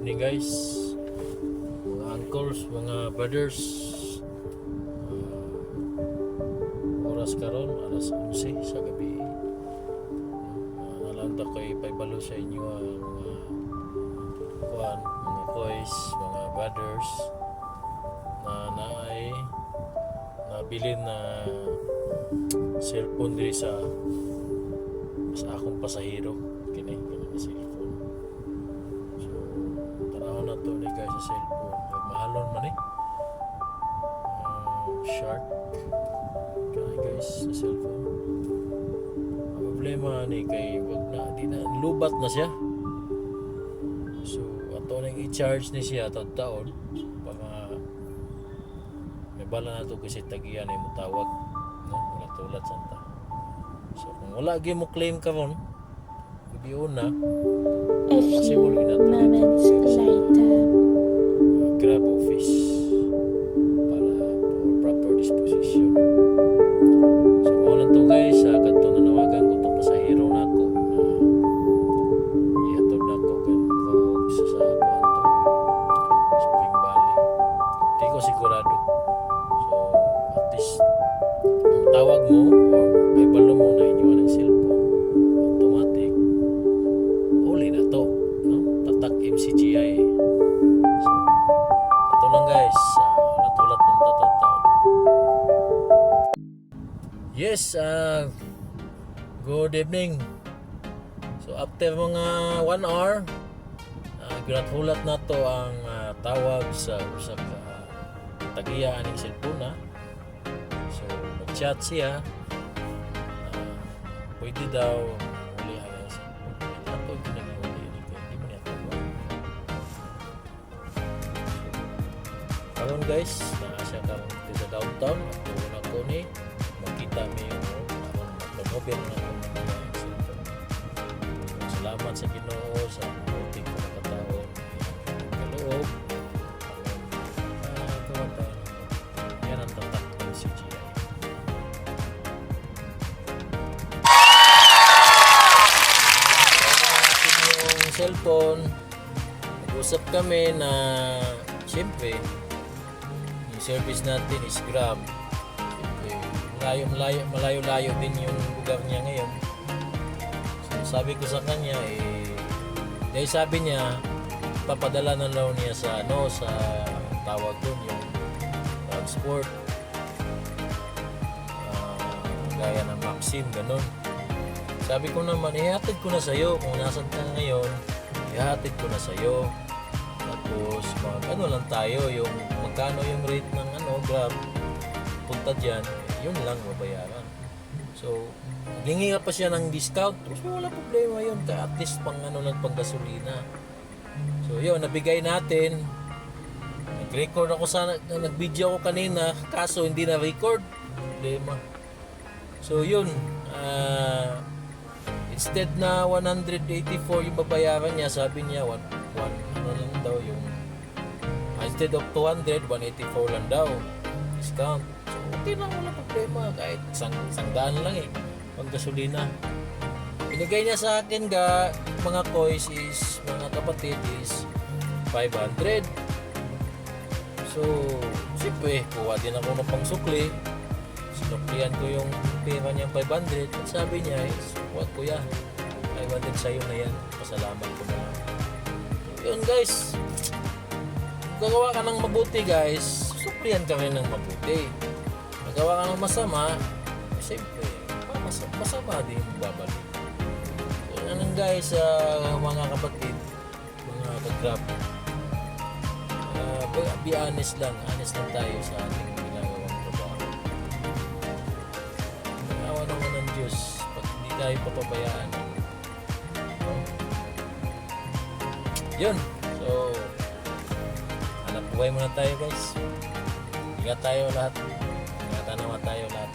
evening guys, mga uncles, mga brothers. Oras karon alas 11 sa gabi. Nalanta ko ipaibalo sa inyo ang mga boys, mga brothers na naay nabilin na cellphone diri sa akong pasahero. Kini na cellphone. So tanaw na to ni guys sa cellphone. Mahalon man shark. Kaya guys sa cellphone. Ang problema ni kay wag na di na lubat na siya. So ato nang i-charge ni siya taon para may bala na to kasi tagiyan ay mutawag, no? Wala tulad santa. So kung wala gyud mo claim karon, gabi una, A few moments later. Grab office para for proper disposition. So wala to guys, kadto na nawagan ko tong pasahero nako na ihatod nako kan sa kwanto Spring Valley. Di ko sigurado. So at least ang tawag mo or may balo mo na inyo ng cellphone, automatic uli na to, no? Tatak MCGI. So ito lang guys, natulat ng taon. Yes, good evening. So after mga 1 hour, ginatulat na to ang tawag sa tagiya aning cellphone na. So nag-chat siya, pwede daw uli ang cellphone. Ito ginaguli hindi mo niya tawag. Karon guys, naa siya karon sa downtown. Tuon ako ni makita mi yung mag-open na ako ng cellphone. Salamat sa Ginoo sa multi ko nakataon. Kaloob. Yan ang tatak ng CGI. Yung cellphone, nag-usap kami na siyempre yung service natin is Grab. Siyempre, malayo-layo din yung lugar niya ngayon. So, sabi ko sa kanya dahil sabi niya papadala na lang niya sa sa tawag doon yung transport, gaya ng Maxim, ganun. Sabi ko naman, ihatid ko na sa'yo kung nasan ka ngayon, ihatid ko na sa'yo. Tapos ano lang tayo, yung magkano yung rate ng Grab punta dyan, yun lang mabayaran. So gingi pa siya ng discount, tapos wala problema yun, at least pang lang pang gasolina. So yun, nabigay natin. Nag-record ako nag-video ako kanina, kaso hindi na record, problema. So yun, instead na 184 yung babayaran niya, sabi niya ano lang daw yung instead of 200, 184 lang daw discount. So okay lang, wala problema, kahit isang daan lang pang gasolina. Binigay niya sa akin mga coins is, mga kapatid, is 500. So siyempre kuha din ako ng pangsukli, sinuklian ko yung pera niya 500 at sabi niya is what kuya, 500 sa'yo na yan, pasalamat ko na lang. So yun guys, gagawa ka ng mabuti guys, suklian ka rin ng mabuti. Nagawa ka ng masama, siyempre masama din babalik. So yan guys, mga kapatid, mga ka-Grab, be honest lang tayo sa ating ginagawang trabaho. Awa naman ng Diyos pag hindi tayo papabayaan. Yun, so hanap buhay muna tayo guys. Ingat tayo lahat, ingatan naman tayo lahat.